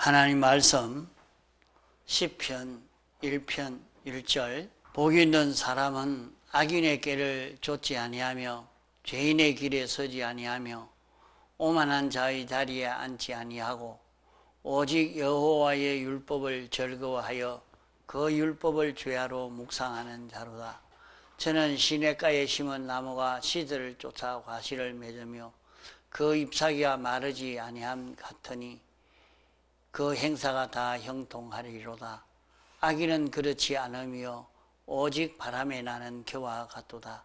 하나님 말씀 시편 1편 1절 복이 있는 사람은 악인의 길을 좇지 아니하며 죄인의 길에 서지 아니하며 오만한 자의 자리에 앉지 아니하고 오직 여호와의 율법을 즐거워하여 그 율법을 죄하로 묵상하는 자로다. 저는 시냇가에 심은 나무가 시들을 쫓아 과실을 맺으며 그 잎사귀가 마르지 아니함 같으니 그 행사가 다 형통하리로다. 악인은 그렇지 않으며 오직 바람에 나는 겨와 같도다.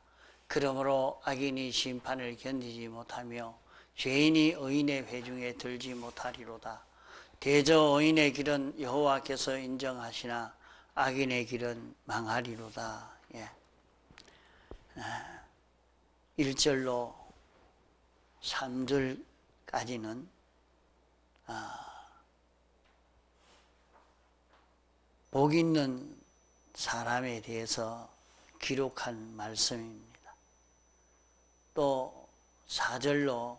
그러므로 악인이 심판을 견디지 못하며 죄인이 의인의 회중에 들지 못하리로다. 대저 의인의 길은 여호와께서 인정하시나 악인의 길은 망하리로다. 1절로 3절까지는 복 있는 사람에 대해서 기록한 말씀입니다. 또 4절로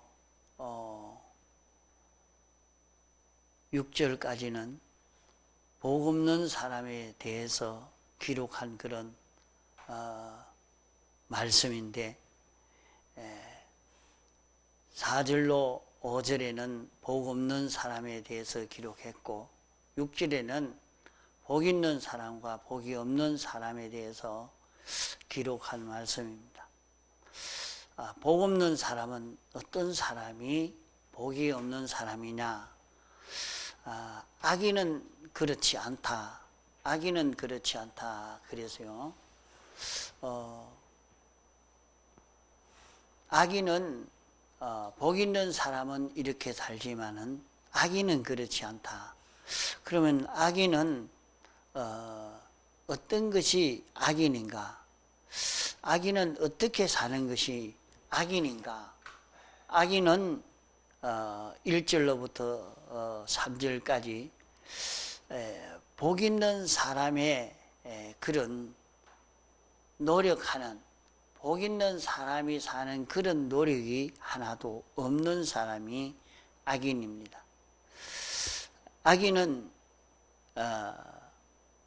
6절까지는 복 없는 사람에 대해서 기록한 그런 말씀인데 4절로 5절에는 복 없는 사람에 대해서 기록했고 6절에는 복 있는 사람과 복이 없는 사람에 대해서 기록한 말씀입니다. 복 없는 사람은 어떤 사람이 복이 없는 사람이냐? 악인은 그렇지 않다. 악인은 그렇지 않다. 그래서요. 악인은 복 있는 사람은 이렇게 살지만은 악인은 그렇지 않다. 그러면 악인은 어떤 것이 악인인가? 악인은 어떻게 사는 것이 악인인가? 악인은 1절로부터 3절까지 복 있는 사람의 그런 노력하는, 복 있는 사람이 사는 그런 노력이 하나도 없는 사람이 악인입니다. 악인은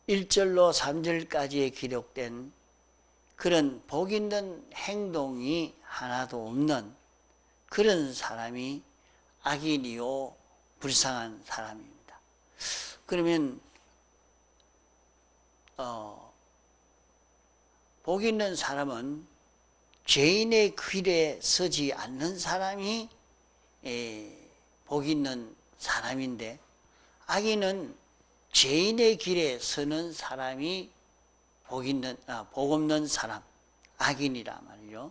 1절로 3절까지에 기록된 그런 복 있는 행동이 하나도 없는 그런 사람이 악인이요 불쌍한 사람입니다. 그러면 복 있는 사람은 죄인의 길에 서지 않는 사람이 복 있는 사람인데 악인은 죄인의 길에 서는 사람이 복 없는 사람, 악인이라 말이죠.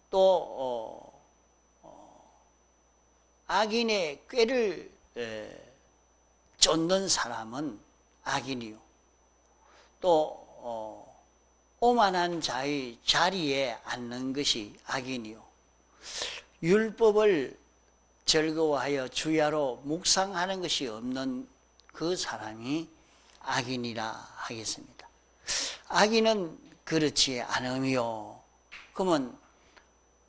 또 악인의 꾀를 쫓는 사람은 악인이요. 또 오만한 자의 자리에 앉는 것이 악인이요. 율법을 즐거워하여 주야로 묵상하는 것이 없는 그 사람이 악인이라 하겠습니다. 악인은 그렇지 않으며, 그러면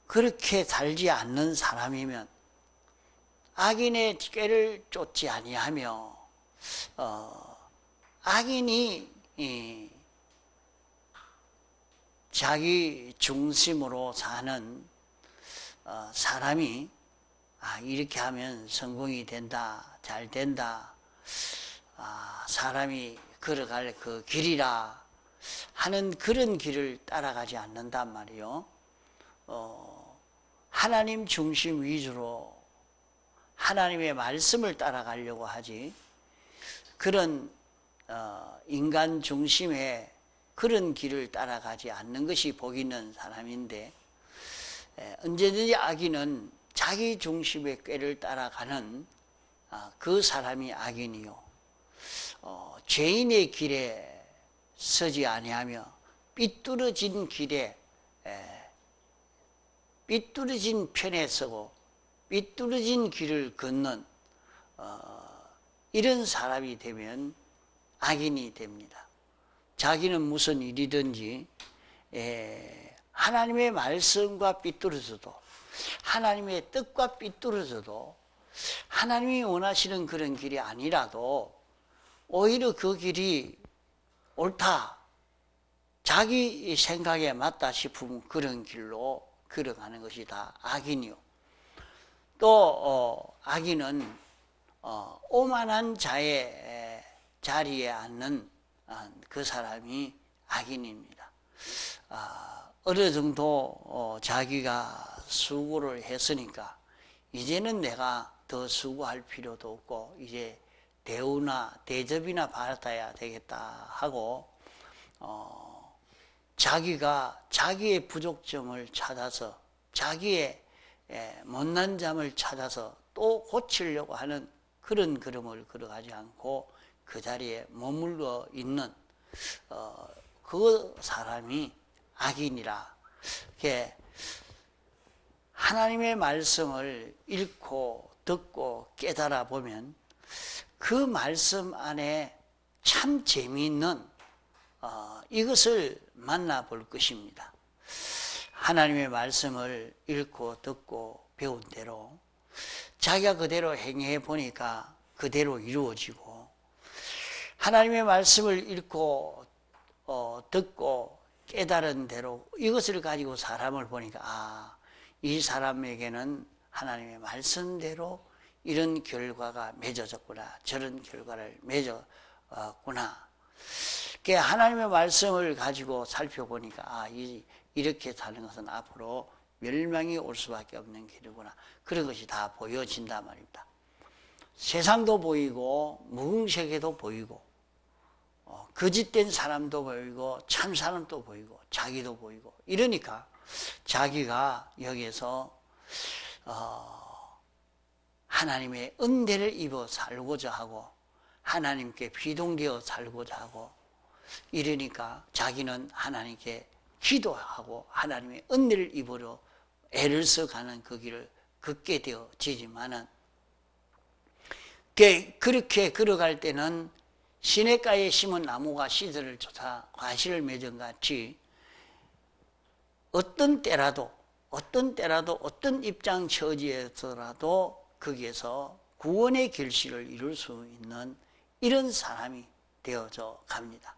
그렇게 살지 않는 사람이면 악인의 꾀를 쫓지 아니하며 악인이 자기 중심으로 사는 사람이 이렇게 하면 성공이 된다, 잘 된다, 사람이 걸어갈 그 길이라 하는 그런 길을 따라가지 않는단 말이요. 하나님 중심 위주로 하나님의 말씀을 따라가려고 하지, 그런 인간 중심의 그런 길을 따라가지 않는 것이 복 있는 사람인데, 언제든지 악인은 자기 중심의 꾀를 따라가는 그 사람이 악인이요. 죄인의 길에 서지 아니하며 삐뚤어진 길에 삐뚤어진 편에 서고 삐뚤어진 길을 걷는 이런 사람이 되면 악인이 됩니다. 자기는 무슨 일이든지 하나님의 말씀과 삐뚤어져도, 하나님의 뜻과 삐뚤어져도 하나님이 원하시는 그런 길이 아니라도 오히려 그 길이 옳다, 자기 생각에 맞다 싶으면 그런 길로 걸어가는 것이 다 악인이요. 또 악인은 오만한 자의 자리에 앉는 그 사람이 악인입니다. 어느 정도 자기가 수고를 했으니까 이제는 내가 더 수고할 필요도 없고 이제 대우나 대접이나 받아야 되겠다 하고 자기가 자기의 부족점을 찾아서 자기의 못난 점을 찾아서 또 고치려고 하는 그런 걸음을 걸어가지 않고 그 자리에 머물러 있는 그 사람이 악인이라. 하나님의 말씀을 읽고 듣고 깨달아 보면 그 말씀 안에 참 재미있는 이것을 만나볼 것입니다. 하나님의 말씀을 읽고 듣고 배운 대로 자기가 그대로 행해 보니까 그대로 이루어지고, 하나님의 말씀을 읽고 듣고 깨달은 대로 이것을 가지고 사람을 보니까 이 사람에게는 하나님의 말씀대로 이런 결과가 맺어졌구나, 저런 결과를 맺었구나. 하나님의 말씀을 가지고 살펴보니까 이렇게 사는 것은 앞으로 멸망이 올 수밖에 없는 길이구나, 그런 것이 다 보여진단 말입니다. 세상도 보이고 무궁색에도 보이고 거짓된 사람도 보이고 참 사람도 보이고 자기도 보이고 이러니까 자기가 여기에서 하나님의 은혜를 입어 살고자 하고 하나님께 비동되어 살고자 하고 이러니까 자기는 하나님께 기도하고 하나님의 은혜를 입으러 애를 써가는 그 길을 걷게 되어지지만은, 그렇게 걸어갈 때는 시냇가에 심은 나무가 씨들을 쫓아 과실을 맺은 같이 어떤 때라도 어떤 입장 처지에서라도 거기에서 구원의 결실을 이룰 수 있는 이런 사람이 되어져 갑니다.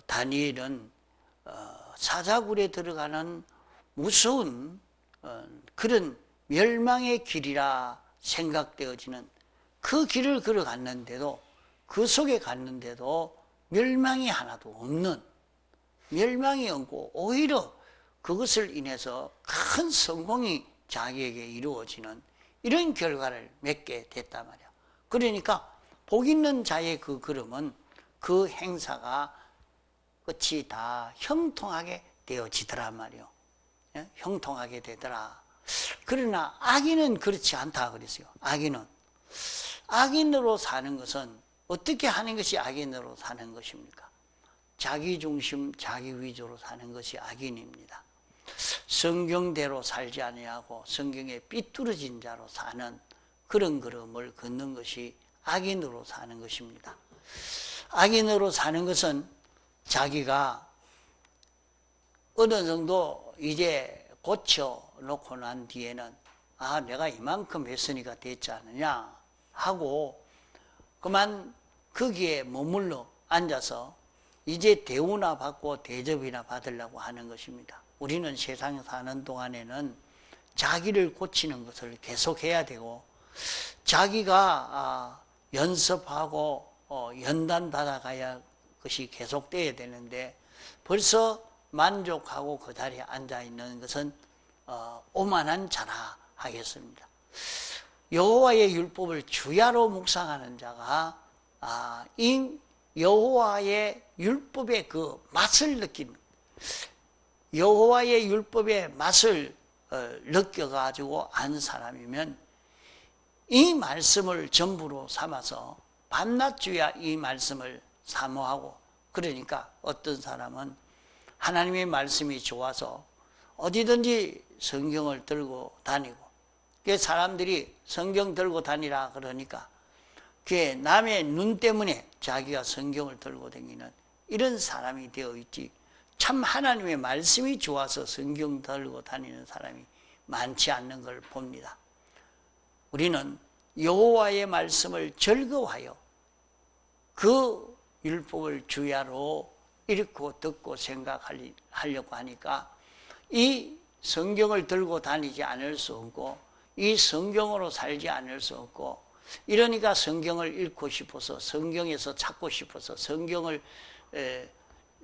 다니엘은 사자굴에 들어가는 무서운 그런 멸망의 길이라 생각되어지는 그 길을 걸어갔는데도, 그 속에 갔는데도 멸망이 하나도 없는, 멸망이 없고 오히려 그것을 인해서 큰 성공이 자기에게 이루어지는 이런 결과를 맺게 됐단 말이야. 그러니까 복 있는 자의 그 걸음은 그 행사가 끝이 다 형통하게 되어지더란 말이요. 형통하게 되더라. 그러나 악인은 그렇지 않다 그랬어요. 악인으로 사는 것은 어떻게 하는 것이 악인으로 사는 것입니까? 자기 중심, 자기 위주로 사는 것이 악인입니다. 성경대로 살지 아니하고 성경에 삐뚤어진 자로 사는 그런 걸음을 걷는 것이 악인으로 사는 것입니다. 악인으로 사는 것은 자기가 어느 정도 이제 고쳐놓고 난 뒤에는 내가 이만큼 했으니까 됐지 않느냐 하고 그만 거기에 머물러 앉아서 이제 대우나 받고 대접이나 받으려고 하는 것입니다. 우리는 세상에 사는 동안에는 자기를 고치는 것을 계속해야 되고 자기가 연습하고 연단 받아가야 것이 계속돼야 되는데 벌써 만족하고 그 자리에 앉아있는 것은 오만한 자라 하겠습니다. 여호와의 율법을 주야로 묵상하는 자가 이 여호와의 율법의 그 맛을 느낀, 여호와의 율법의 맛을 느껴가지고 안 사람이면 이 말씀을 전부로 삼아서 밤낮주야 이 말씀을 사모하고, 그러니까 어떤 사람은 하나님의 말씀이 좋아서 어디든지 성경을 들고 다니고, 사람들이 성경 들고 다니라 그러니까 그게 남의 눈 때문에 자기가 성경을 들고 다니는 이런 사람이 되어 있지, 참 하나님의 말씀이 좋아서 성경 들고 다니는 사람이 많지 않는 걸 봅니다. 우리는 여호와의 말씀을 즐거워하여 그 율법을 주야로 읽고 듣고 생각하려고 하니까 이 성경을 들고 다니지 않을 수 없고 이 성경으로 살지 않을 수 없고, 이러니까 성경을 읽고 싶어서 성경에서 찾고 싶어서 성경을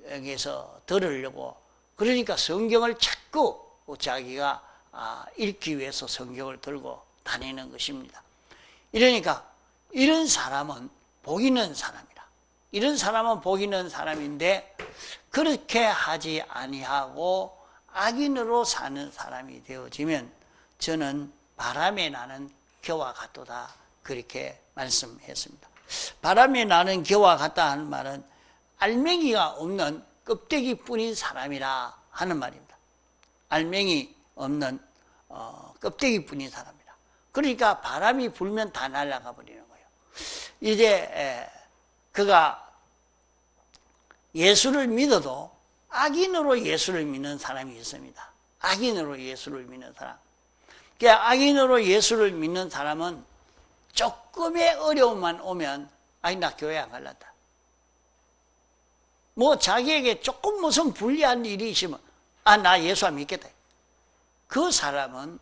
에서 들으려고, 그러니까 성경을 찾고 자기가 읽기 위해서 성경을 들고 다니는 것입니다. 이러니까 이런 사람은 복 있는 사람이라. 이런 사람은 복 있는 사람인데 그렇게 하지 아니하고 악인으로 사는 사람이 되어지면 저는 바람에 나는 겨와 같도다, 그렇게 말씀했습니다. 바람에 나는 겨와 같다 하는 말은 알맹이가 없는 껍데기뿐인 사람이라 하는 말입니다. 알맹이 없는 껍데기뿐인 사람이라. 그러니까 바람이 불면 다 날아가 버리는 거예요. 이제 그가 예수를 믿어도 악인으로 예수를 믿는 사람이 있습니다. 악인으로 예수를 믿는 사람. 그러니까 악인으로 예수를 믿는 사람은 조금의 어려움만 오면 나 교회 안 갈란다. 뭐 자기에게 조금 무슨 불리한 일이 있으면 나 예수 안 믿겠다. 그 사람은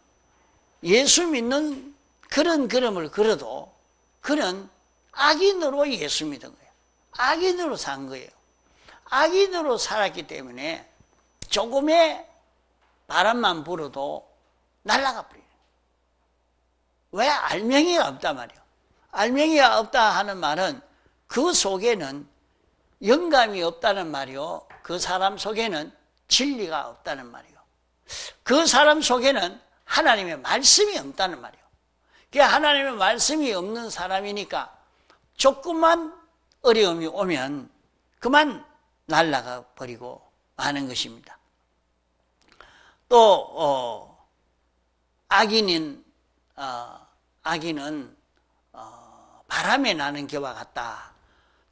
예수 믿는 그런 걸음을 걸어도 그는 악인으로 예수 믿은 거예요. 악인으로 산 거예요. 악인으로 살았기 때문에 조금의 바람만 불어도 날아가 버려요. 왜? 알맹이가 없단 말이에요. 알맹이가 없다 하는 말은 그 속에는 영감이 없다는 말이요, 그 사람 속에는 진리가 없다는 말이요, 그 사람 속에는 하나님의 말씀이 없다는 말이요. 하나님의 말씀이 없는 사람이니까 조금만 어려움이 오면 그만 날아가 버리고 마는 것입니다. 또 악인은 바람에 나는 겨와 같다.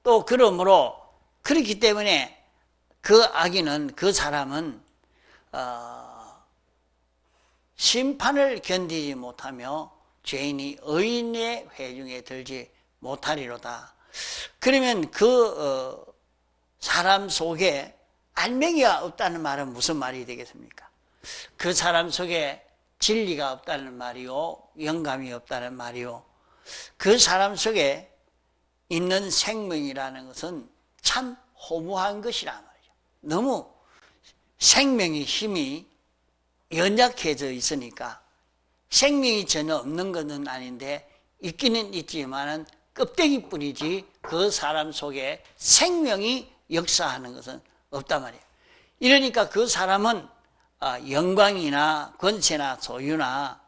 또 그러므로 그렇기 때문에 그 악인은, 그 사람은 심판을 견디지 못하며 죄인이 의인의 회중에 들지 못하리로다. 그러면 그 사람 속에 알맹이가 없다는 말은 무슨 말이 되겠습니까? 그 사람 속에 진리가 없다는 말이요, 영감이 없다는 말이요, 그 사람 속에 있는 생명이라는 것은 참 허무한 것이란 말이죠. 너무 생명의 힘이 연약해져 있으니까, 생명이 전혀 없는 것은 아닌데 있기는 있지만은 껍데기뿐이지 그 사람 속에 생명이 역사하는 것은 없단 말이에요. 이러니까 그 사람은 영광이나 권세나 소유나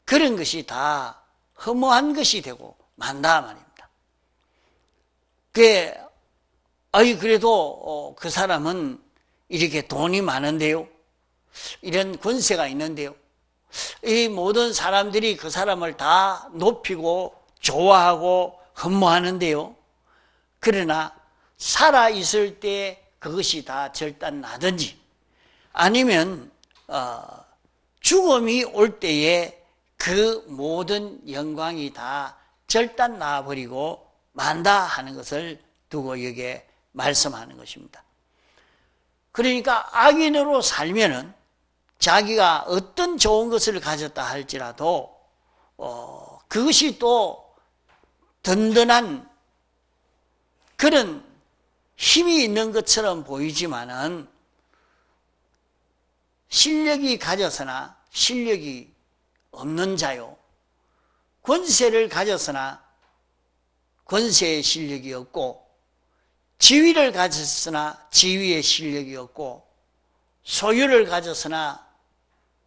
그런 것이 다 허무한 것이 되고 만다 말입니다. 그래도 그 사람은 이렇게 돈이 많은데요, 이런 권세가 있는데요, 이 모든 사람들이 그 사람을 다 높이고 좋아하고 흠모하는데요, 그러나 살아있을 때 그것이 다 절단나든지 아니면 죽음이 올 때에 그 모든 영광이 다 절단나버리고 만다 하는 것을 두고 여기에 말씀하는 것입니다. 그러니까 악인으로 살면은 자기가 어떤 좋은 것을 가졌다 할지라도 그것이 또 든든한 그런 힘이 있는 것처럼 보이지만은 실력이 가졌으나 실력이 없는 자요, 권세를 가졌으나 권세의 실력이 없고, 지위를 가졌으나 지위의 실력이 없고, 소유를 가졌으나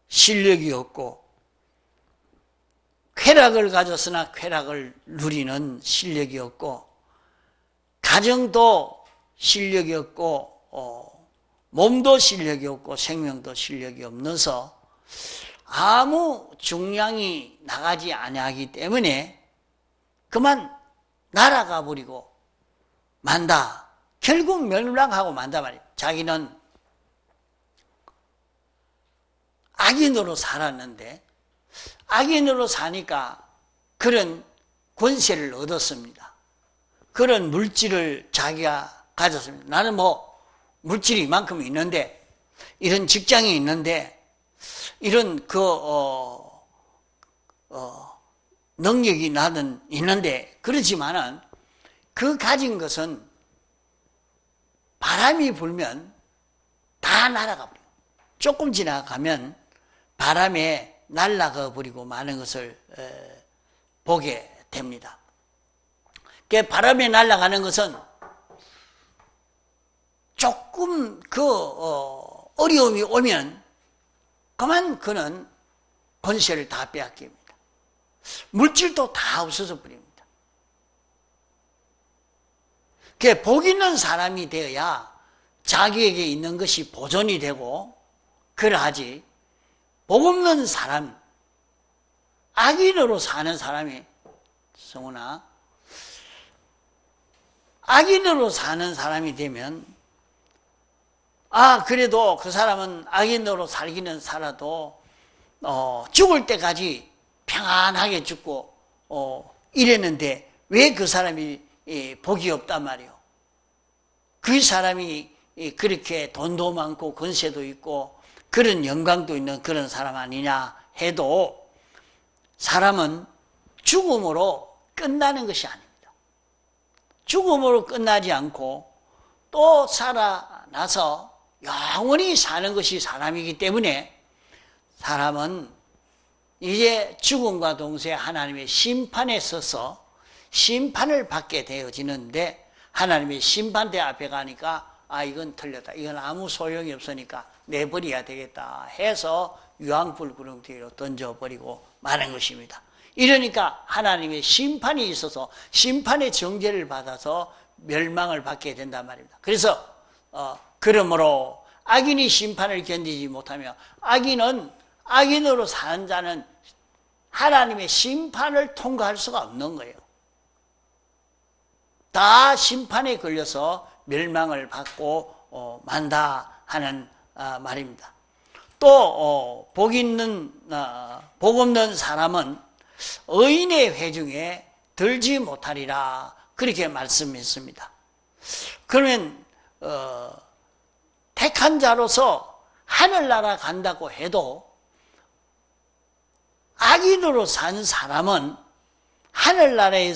실력이 없고, 쾌락을 가졌으나 쾌락을 누리는 실력이 없고, 가정도 실력이 없고, 몸도 실력이 없고, 생명도 실력이 없어서 아무 중량이 나가지 아니하기 때문에 그만 날아가 버리고 만다. 결국 멸망하고 만다 말이에요. 자기는 악인으로 살았는데 악인으로 사니까 그런 권세를 얻었습니다. 그런 물질을 자기가 가졌습니다. 나는 뭐 물질이 이만큼 있는데, 이런 직장이 있는데, 이런 능력이 나는 있는데, 그렇지만은 그 가진 것은 바람이 불면 다 날아가 버려요. 조금 지나가면 바람에 날아가 버리고 마는 것을 보게 됩니다. 바람에 날아가는 것은 조금 어려움이 오면 그만 그는 권세를 다 빼앗깁니다. 물질도 다 없어져 버립니다. 복 있는 사람이 되어야 자기에게 있는 것이 보존이 되고 그러하지, 복 없는 사람, 악인으로 사는 사람이, 성훈아, 악인으로 사는 사람이 되면, 그래도 그 사람은 악인으로 살기는 살아도 죽을 때까지 평안하게 죽고 이랬는데 왜 그 사람이 복이 없단 말이에요. 그 사람이 그렇게 돈도 많고 권세도 있고 그런 영광도 있는 그런 사람 아니냐 해도 사람은 죽음으로 끝나는 것이 아닙니다. 죽음으로 끝나지 않고 또 살아나서 영원히 사는 것이 사람이기 때문에 사람은 이제 죽음과 동시에 하나님의 심판에 서서 심판을 받게 되어지는데, 하나님의 심판대 앞에 가니까 이건 틀렸다, 이건 아무 소용이 없으니까 내버려야 되겠다 해서 유황불구름 뒤로 던져버리고 마는 것입니다. 이러니까 하나님의 심판이 있어서 심판의 정죄를 받아서 멸망을 받게 된단 말입니다. 그래서 그러므로 악인이 심판을 견디지 못하며, 악인은, 악인으로 사는 자는 하나님의 심판을 통과할 수가 없는 거예요. 다 심판에 걸려서 멸망을 받고 만다 하는 말입니다. 또 복 없는 사람은 의인의 회중에 들지 못하리라, 그렇게 말씀했습니다. 그러면 택한 자로서 하늘나라 간다고 해도 악인으로 산 사람은 하늘나라는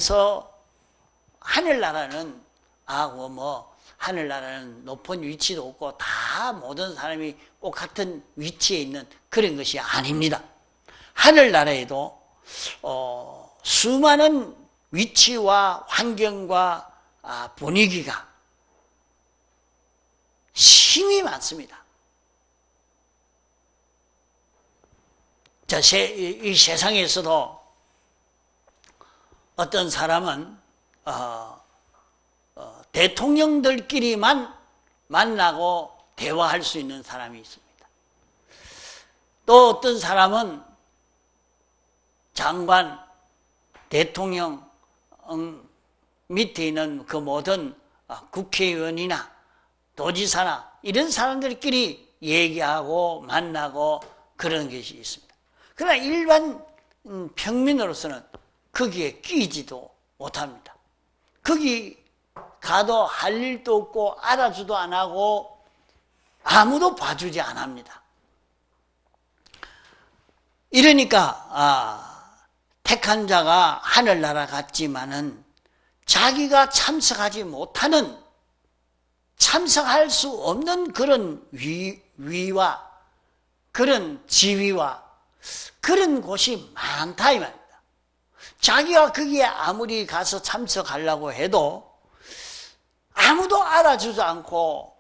하늘나라는 높은 위치도 없고 다 모든 사람이 꼭 같은 위치에 있는 그런 것이 아닙니다. 하늘나라에도 수많은 위치와 환경과 분위기가 힘이 많습니다. 이 세상에서도 어떤 사람은 대통령들끼리만 만나고 대화할 수 있는 사람이 있습니다. 또 어떤 사람은 장관, 대통령 밑에 있는 그 모든 국회의원이나 도지사나 이런 사람들끼리 얘기하고 만나고 그런 것이 있습니다. 그러나 일반 평민으로서는 거기에 끼지도 못합니다. 거기 가도 할 일도 없고 알아주도 안 하고 아무도 봐주지 안 합니다. 이러니까 택한 자가 하늘나라 갔지만은 자기가 참석하지 못하는, 참석할 수 없는 그런 위와 그런 지위와 그런 곳이 많다 이 말입니다. 자기가 거기에 아무리 가서 참석하려고 해도 아무도 알아주지 않고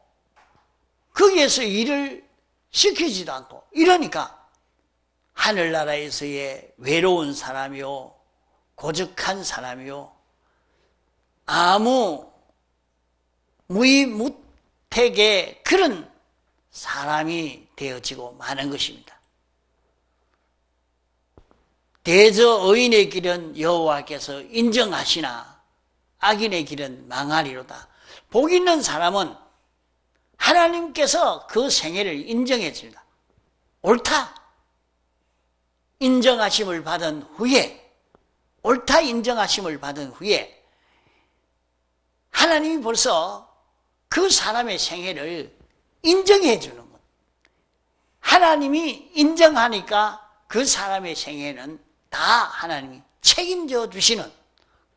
거기에서 일을 시키지도 않고 이러니까 하늘나라에서의 외로운 사람이요, 고적한 사람이요, 아무 무위무택의 그런 사람이 되어지고 마는 것입니다. 대저 의인의 길은 여호와께서 인정하시나 악인의 길은 망하리로다. 복 있는 사람은 하나님께서 그 생애를 인정해 줍니다. 옳다, 인정하심을 받은 후에, 옳다 인정하심을 받은 후에 하나님이 벌써 그 사람의 생애를 인정해 주는 것. 하나님이 인정하니까 그 사람의 생애는 다 하나님이 책임져 주시는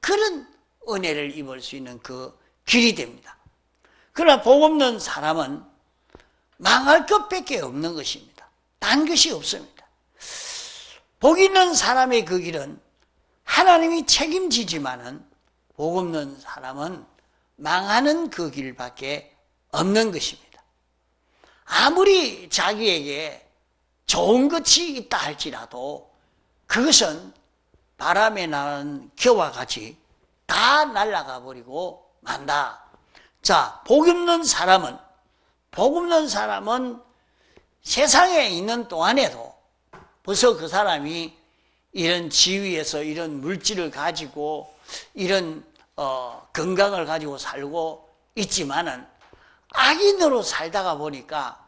그런 은혜를 입을 수 있는 그 길이 됩니다. 그러나 복 없는 사람은 망할 것밖에 없는 것입니다. 단 것이 없습니다. 복 있는 사람의 그 길은 하나님이 책임지지만은 복 없는 사람은 망하는 그 길밖에 없는 것입니다. 아무리 자기에게 좋은 것이 있다 할지라도 그것은 바람에 나는 겨와 같이 다 날아가 버리고 만다. 자, 복 없는 사람은 세상에 있는 동안에도 벌써 그 사람이 이런 지위에서 이런 물질을 가지고 이런 건강을 가지고 살고 있지만은 악인으로 살다가 보니까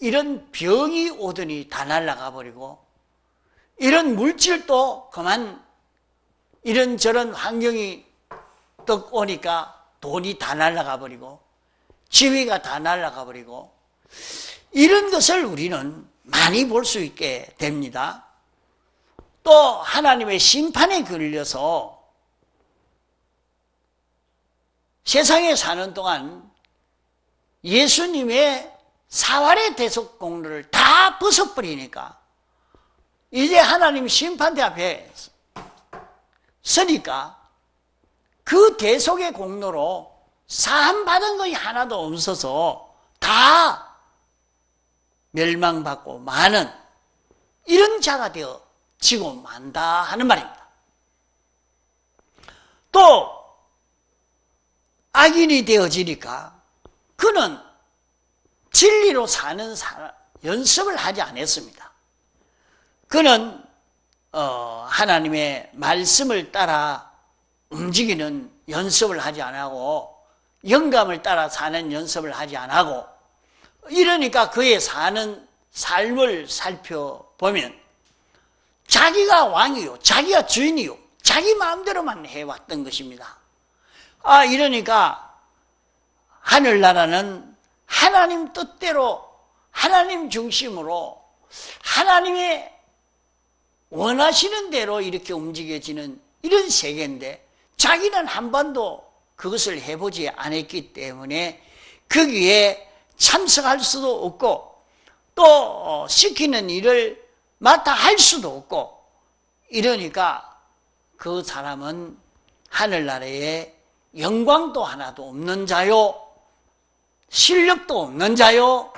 이런 병이 오더니 다 날아가 버리고 이런 물질도 그만 이런저런 환경이 또 오니까 돈이 다 날아가 버리고 지위가 다 날아가 버리고 이런 것을 우리는 많이 볼 수 있게 됩니다. 또 하나님의 심판에 걸려서 세상에 사는 동안 예수님의 사활의 대속 공로를 다 벗어버리니까 이제 하나님 심판대 앞에 서니까 그 대속의 공로로 사함받은 것이 하나도 없어서 다 멸망받고 많은 이런 자가 되어지고 만다 하는 말입니다. 또 악인이 되어지니까 그는 진리로 사는 연습을 하지 않았습니다. 그는 하나님의 말씀을 따라 움직이는 연습을 하지 않고 영감을 따라 사는 연습을 하지 않고 이러니까 그의 사는 삶을 살펴보면 자기가 왕이요, 자기가 주인이요, 자기 마음대로만 해왔던 것입니다. 이러니까 하늘나라는 하나님 뜻대로 하나님 중심으로 하나님의 원하시는 대로 이렇게 움직여지는 이런 세계인데 자기는 한 번도 그것을 해보지 않았기 때문에 거기에 참석할 수도 없고 또 시키는 일을 맡아 할 수도 없고 이러니까 그 사람은 하늘나라에 영광도 하나도 없는 자요, 실력도 없는 자요,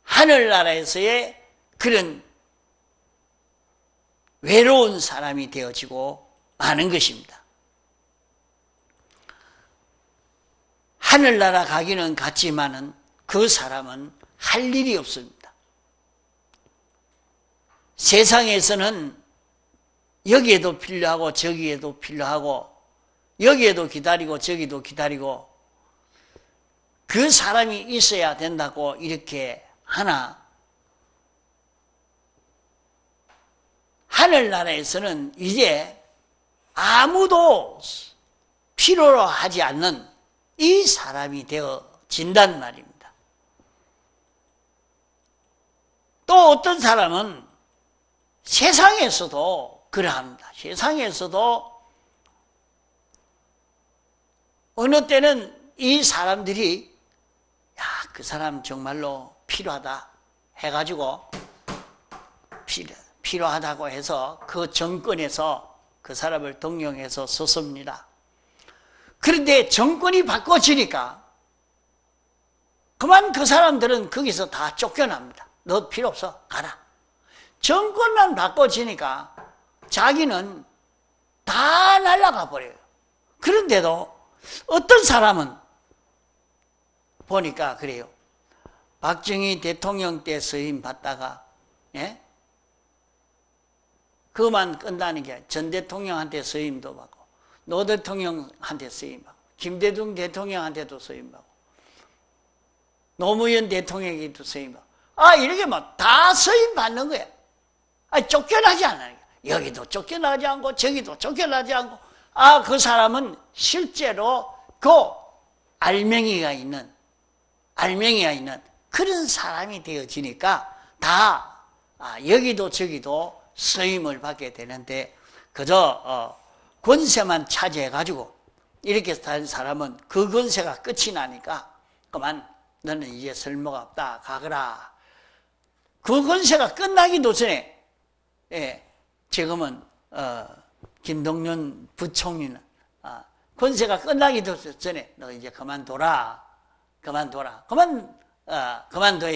하늘나라에서의 그런 외로운 사람이 되어지고 마는 것입니다. 하늘나라 가기는 갔지만은 그 사람은 할 일이 없습니다. 세상에서는 여기에도 필요하고 저기에도 필요하고 여기에도 기다리고 저기도 기다리고 그 사람이 있어야 된다고 이렇게 하나 하늘나라에서는 이제 아무도 필요로 하지 않는 이 사람이 되어진단 말입니다. 또 어떤 사람은 세상에서도 그러합니다. 세상에서도 어느 때는 이 사람들이 그 사람 정말로 필요하다 해가지고 필요하다고 해서 그 정권에서 그 사람을 등용해서 썼습니다. 그런데 정권이 바꿔지니까 그만 그 사람들은 거기서 다 쫓겨납니다. 너 필요 없어, 가라. 정권만 바꿔지니까 자기는 다 날아가 버려요. 그런데도 어떤 사람은 보니까 그래요. 박정희 대통령 때 서임 받다가 그만 끝나는 게 전 대통령한테 서임도 받고 노 대통령한테 서임 받고 김대중 대통령한테도 서임 받고 노무현 대통령에게도 서임 받고 이렇게 다 서임 받는 거야. 쫓겨나지 않아요. 여기도 쫓겨나지 않고 저기도 쫓겨나지 않고 그 사람은 실제로 그 알맹이가 있는 그런 사람이 되어지니까 다 여기도 저기도 서임을 받게 되는데 그저 권세만 차지해가지고 이렇게 산 사람은 그 권세가 끝이 나니까 그만 너는 이제 쓸모가 없다 가거라. 그 권세가 끝나기도 전에 지금은 김동연 부총리는 권세가 끝나기도 전에 너 이제 그만둬야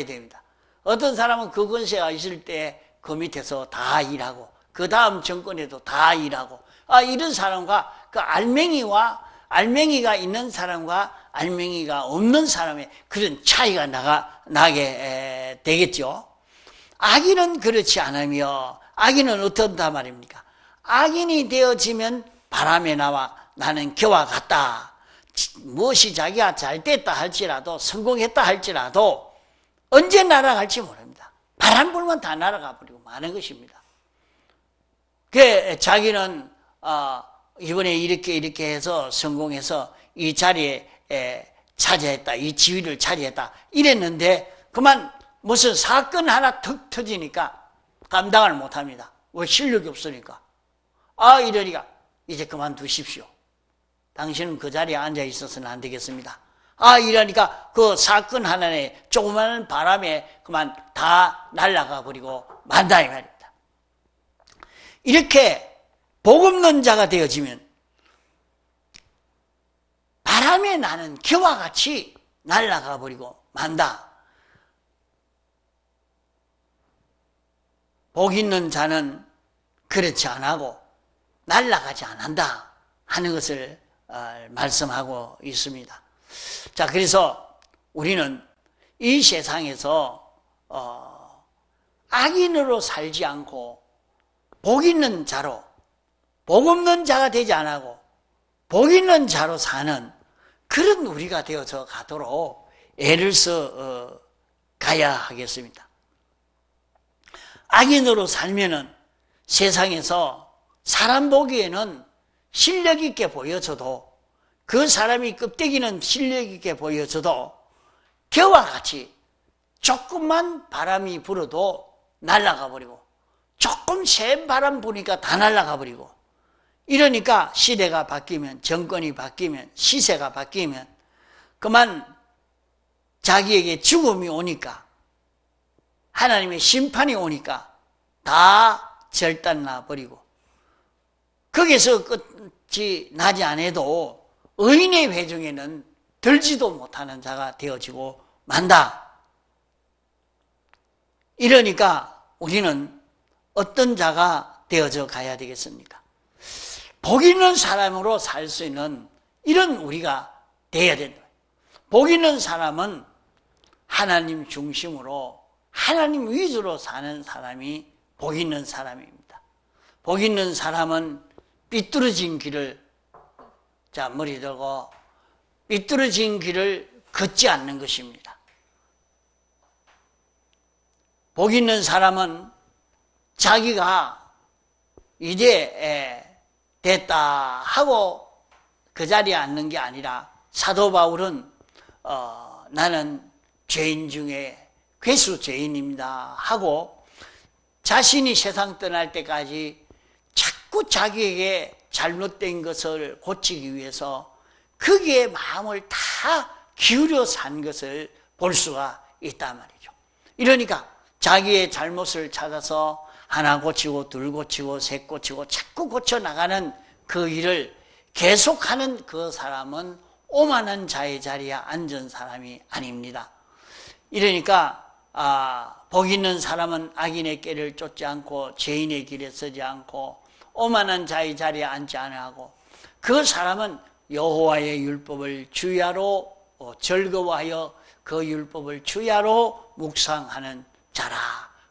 됩니다. 어떤 사람은 그 권세가 있을 때 그 밑에서 다 일하고 그 다음 정권에도 다 일하고 이런 사람과 그 알맹이가 있는 사람과 알맹이가 없는 사람의 그런 차이가 나게 되겠죠. 악인은 그렇지 않으며 악인은 어떤다 말입니까? 악인이 되어지면 바람에 나와 나는 겨와 같다. 무엇이 자기가 잘 됐다 할지라도 성공했다 할지라도 언제 날아갈지 모릅니다. 바람 불면 다 날아가 버리고 마는 것입니다. 자기는 이번에 이렇게 해서 성공해서 이 자리에 차지했다, 이 지위를 차지했다 이랬는데 그만 무슨 사건 하나 툭 터지니까 감당을 못합니다. 왜? 실력이 없으니까. 이러니까 이제 그만두십시오. 당신은 그 자리에 앉아 있어서는 안 되겠습니다. 이러니까 그 사건 하나에 조그마한 바람에 그만 다 날아가 버리고 만다 이 말입니다. 이렇게 복 없는 자가 되어지면 바람에 나는 겨와 같이 날아가 버리고 만다. 복 있는 자는 그렇지 않고 날아가지 않는다 하는 것을 말씀하고 있습니다. 자, 그래서 우리는 이 세상에서 악인으로 살지 않고 복 있는 자로, 복 없는 자가 되지 않고 복 있는 자로 사는 그런 우리가 되어서 가도록 애를 써 가야 하겠습니다. 악인으로 살면은 세상에서 사람 보기에는 실력 있게 보여져도 그 사람이 껍데기는 실력 있게 보여져도 겨와 같이 조금만 바람이 불어도 날아가 버리고 조금 센 바람 부니까 다 날아가 버리고 이러니까 시대가 바뀌면 정권이 바뀌면 시세가 바뀌면 그만 자기에게 죽음이 오니까 하나님의 심판이 오니까 다 절단나 버리고 거기서 끝이 나지 않아도 의인의 회중에는 들지도 못하는 자가 되어지고 만다. 이러니까 우리는 어떤 자가 되어져 가야 되겠습니까? 복 있는 사람으로 살 수 있는 이런 우리가 되어야 된다. 복 있는 사람은 하나님 중심으로 하나님 위주로 사는 사람이 복 있는 사람입니다. 복 있는 사람은 삐뚤어진 길을 머리 들고 삐뚤어진 길을 걷지 않는 것입니다. 복 있는 사람은 자기가 이제 됐다 하고 그 자리에 앉는 게 아니라 사도 바울은 나는 죄인 중에 괴수 죄인입니다 하고 자신이 세상 떠날 때까지 자꾸 자기에게 잘못된 것을 고치기 위해서 거기에 마음을 다 기울여 산 것을 볼 수가 있단 말이죠. 이러니까 자기의 잘못을 찾아서 하나 고치고 둘 고치고 셋 고치고 자꾸 고쳐나가는 그 일을 계속하는 그 사람은 오만한 자의 자리에 앉은 사람이 아닙니다. 이러니까 복 있는 사람은 악인의 길을 쫓지 않고 죄인의 길에 서지 않고 오만한 자의 자리에 앉지 않아하고 그 사람은 여호와의 율법을 주야로 즐거워하여 그 율법을 주야로 묵상하는 자라.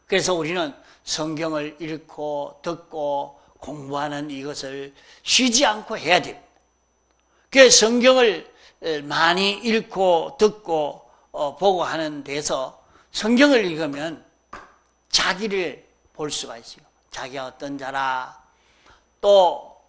그래서 우리는 성경을 읽고 듣고 공부하는 이것을 쉬지 않고 해야 됩니다. 그래서 성경을 많이 읽고 듣고 보고 하는 데서 성경을 읽으면 자기를 볼 수가 있어요. 자기가 어떤 자라, 또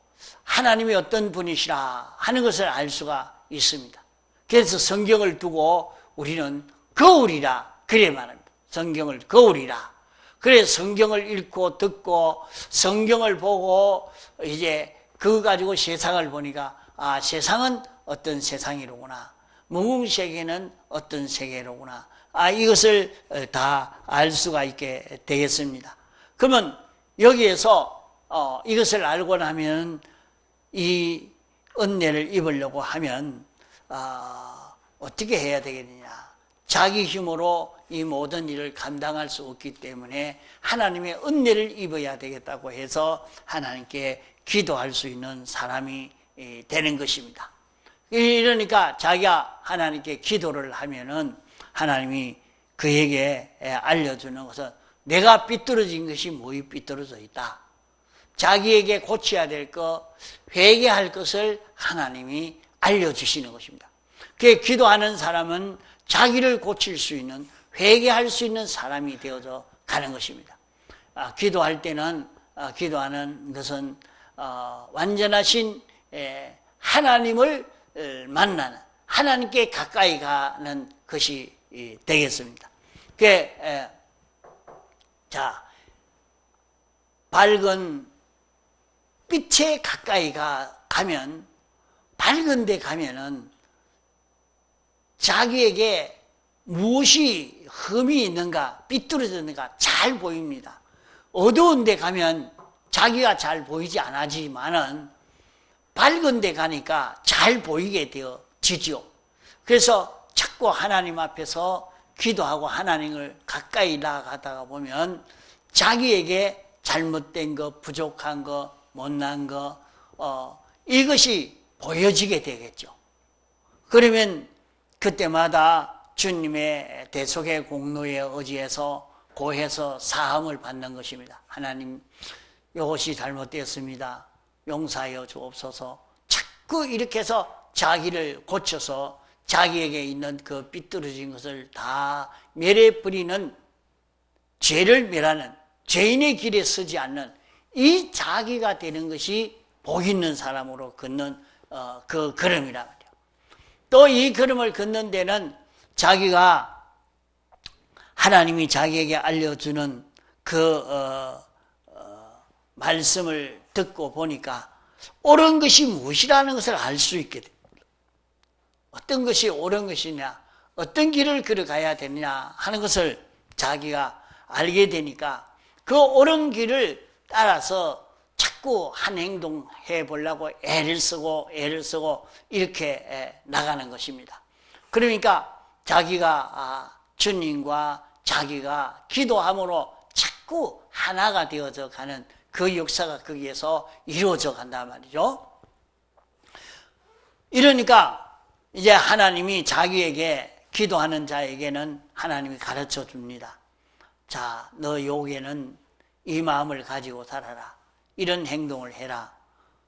하나님이 어떤 분이시라 하는 것을 알 수가 있습니다. 그래서 성경을 두고 우리는 거울이라 그래 말합니다. 성경을 거울이라. 그래 성경을 읽고 듣고 성경을 보고 이제 그거 가지고 세상을 보니까 아, 세상은 어떤 세상이로구나. 무궁세계는 어떤 세계로구나. 아, 이것을 다 알 수가 있게 되겠습니다. 그러면 여기에서 이것을 알고 나면 이 은혜를 입으려고 하면 어떻게 해야 되겠느냐. 자기 힘으로 이 모든 일을 감당할 수 없기 때문에 하나님의 은혜를 입어야 되겠다고 해서 하나님께 기도할 수 있는 사람이 되는 것입니다. 이러니까 자기가 하나님께 기도를 하면은 하나님이 그에게 알려주는 것은 내가 삐뚤어진 것이 뭐에 삐뚤어져 있다. 자기에게 고쳐야 될 것, 회개할 것을 하나님이 알려주시는 것입니다. 그 기도하는 사람은 자기를 고칠 수 있는, 회개할 수 있는 사람이 되어져 가는 것입니다. 기도할 때는, 기도하는 것은 완전하신 하나님을 만나는, 하나님께 가까이 가는 것이 되겠습니다. 자, 밝은 빛에 가까이 가면, 밝은 데 가면은 자기에게 무엇이 흠이 있는가, 삐뚤어졌는가 잘 보입니다. 어두운 데 가면 자기가 잘 보이지 않지만은 밝은 데 가니까 잘 보이게 되어지죠. 그래서 자꾸 하나님 앞에서 기도하고 하나님을 가까이 나아가다가 보면 자기에게 잘못된 것, 부족한 것, 못난 것, 이것이 보여지게 되겠죠. 그러면 그때마다 주님의 대속의 공로에 의지해서 고해서 사함을 받는 것입니다. 하나님, 이것이 잘못되었습니다. 용서하여 주옵소서. 자꾸 이렇게 해서 자기를 고쳐서 자기에게 있는 그 삐뚤어진 것을 다 멸해버리는, 죄를 멸하는, 죄인의 길에 서지 않는 이 자기가 되는 것이 복 있는 사람으로 걷는 그 걸음이란 말이에요. 또 이 걸음을 걷는 데는 자기가 하나님이 자기에게 알려주는 그 말씀을 듣고 보니까 옳은 것이 무엇이라는 것을 알 수 있게 됩니다. 어떤 것이 옳은 것이냐, 어떤 길을 걸어가야 되느냐 하는 것을 자기가 알게 되니까 그 옳은 길을 따라서 자꾸 한 행동 해보려고 애를 쓰고 이렇게 나가는 것입니다. 그러니까 자기가 주님과 자기가 기도함으로 자꾸 하나가 되어져 가는 그 역사가 거기에서 이루어져 간단 말이죠. 이러니까 이제 하나님이 자기에게 기도하는 자에게는 하나님이 가르쳐 줍니다. 자, 너 요게는 이 마음을 가지고 살아라. 이런 행동을 해라.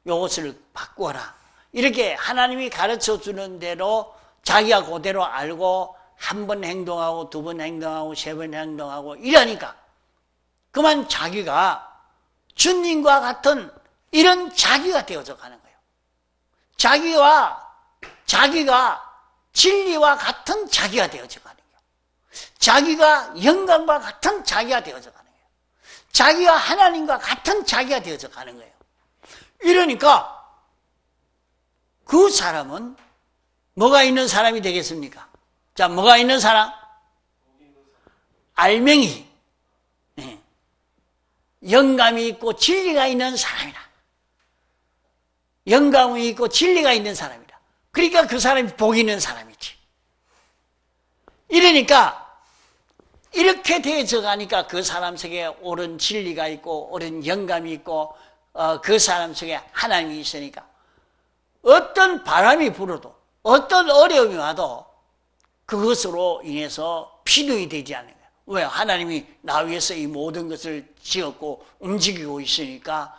요것을 바꿔라. 이렇게 하나님이 가르쳐 주는 대로 자기가 그대로 알고 한 번 행동하고 두 번 행동하고 세 번 행동하고 이러니까 그만 자기가 주님과 같은 이런 자기가 되어져 가는 거예요. 자기가 진리와 같은 자기가 되어져 가는 거예요. 자기가 영광과 같은 자기가 되어져 가는 거예요. 자기가 하나님과 같은 자기가 되어져 가는 거예요. 이러니까 그 사람은 뭐가 있는 사람이 되겠습니까? 자, 뭐가 있는 사람? 알맹이. 네. 영감이 있고 진리가 있는 사람이다. 영감이 있고 진리가 있는 사람이다. 그러니까 그 사람이 복 있는 사람이지. 이러니까 이렇게 되어져 가니까 그 사람 속에 옳은 진리가 있고 옳은 영감이 있고 그 사람 속에 하나님이 있으니까 어떤 바람이 불어도 어떤 어려움이 와도 그것으로 인해서 피눈이 되지 않는 거예요. 왜? 하나님이 나 위해서 이 모든 것을 지었고 움직이고 있으니까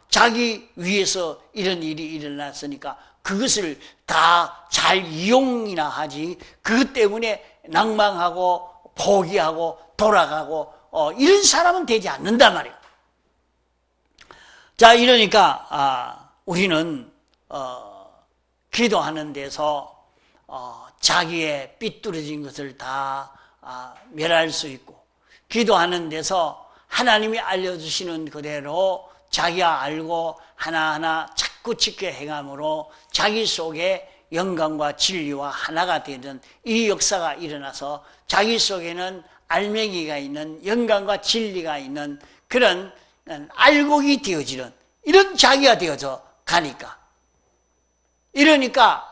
자기 위해서 이런 일이 일어났으니까 그것을 다 잘 이용이나 하지 그것 때문에 낭망하고 포기하고 돌아가고 이런 사람은 되지 않는단 말이에요. 자, 이러니까 우리는 기도하는 데서 자기의 삐뚤어진 것을 다 멸할 수 있고, 기도하는 데서 하나님이 알려주시는 그대로 자기가 알고 하나하나 자꾸 지켜 행함으로 자기 속에 영광과 진리와 하나가 되는 이 역사가 일어나서 자기 속에는 알맹이가 있는 영광과 진리가 있는 그런 알곡이 되어지는 이런 자기가 되어져 가니까, 이러니까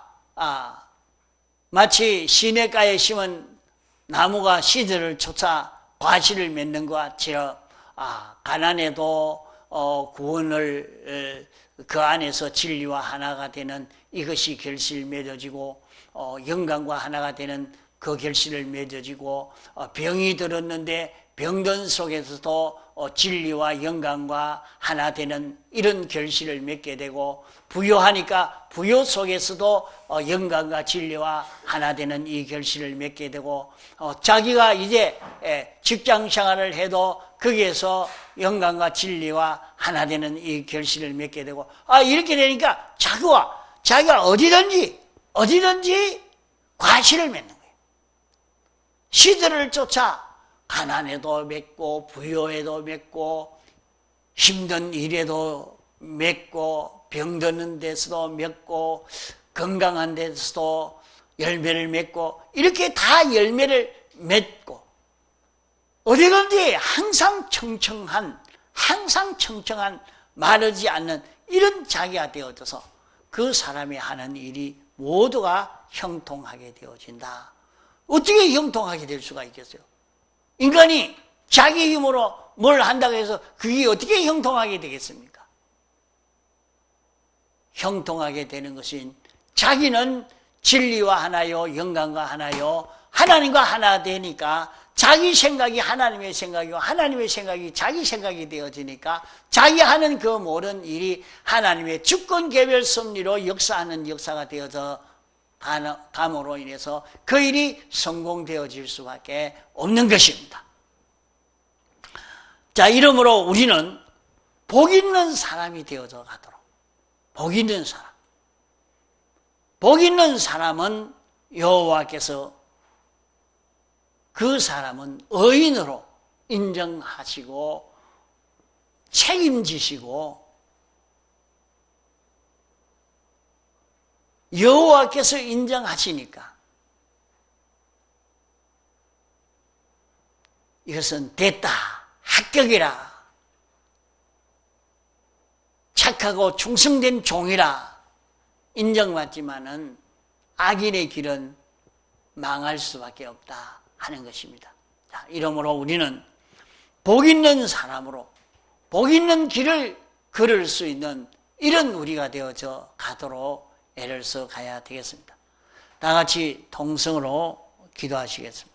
마치 시냇가에 심은 나무가 씨들을 쫓아 과실을 맺는 것 같이요, 가난해도 구원을 그 안에서 진리와 하나가 되는 이것이 결실 맺어지고, 영광과 하나가 되는 그 결실을 맺어지고, 병이 들었는데 병든 속에서도 진리와 영광과 하나 되는 이런 결실을 맺게 되고, 부요하니까 부요 속에서도 영광과 진리와 하나 되는 이 결실을 맺게 되고, 자기가 이제 직장 생활을 해도 거기에서 영광과 진리와 하나 되는 이 결실을 맺게 되고, 이렇게 되니까 자기가 어디든지 과실을 맺는 거예요. 시들을 쫓아 가난에도 맺고 부요에도 맺고 힘든 일에도 맺고 병드는 데서도 맺고 건강한 데서도 열매를 맺고 이렇게 다 열매를 맺고 어디든지 항상 청청한 마르지 않는 이런 자기가 되어져서 그 사람이 하는 일이 모두가 형통하게 되어진다. 어떻게 형통하게 될 수가 있겠어요? 인간이 자기 힘으로 뭘 한다고 해서 그게 어떻게 형통하게 되겠습니까? 형통하게 되는 것은 자기는 진리와 하나요, 영광과 하나요, 하나님과 하나 되니까 자기 생각이 하나님의 생각이고 하나님의 생각이 자기 생각이 되어지니까 자기 하는 그 모든 일이 하나님의 주권 개별 섭리로 역사하는 역사가 되어서 감으로 인해서 그 일이 성공되어질 수밖에 없는 것입니다. 자, 이러므로 우리는 복 있는 사람이 되어져 가도록, 복 있는 사람은 여호와께서 그 사람은 의인으로 인정하시고 책임지시고 여호와께서 인정하시니까 이것은 됐다, 합격이라, 착하고 충성된 종이라 인정받지만은 악인의 길은 망할 수밖에 없다 하는 것입니다. 자, 이러므로 우리는 복 있는 사람으로 복 있는 길을 걸을 수 있는 이런 우리가 되어져 가도록 애를 써 가야 되겠습니다. 다 같이 동성으로 기도하시겠습니다.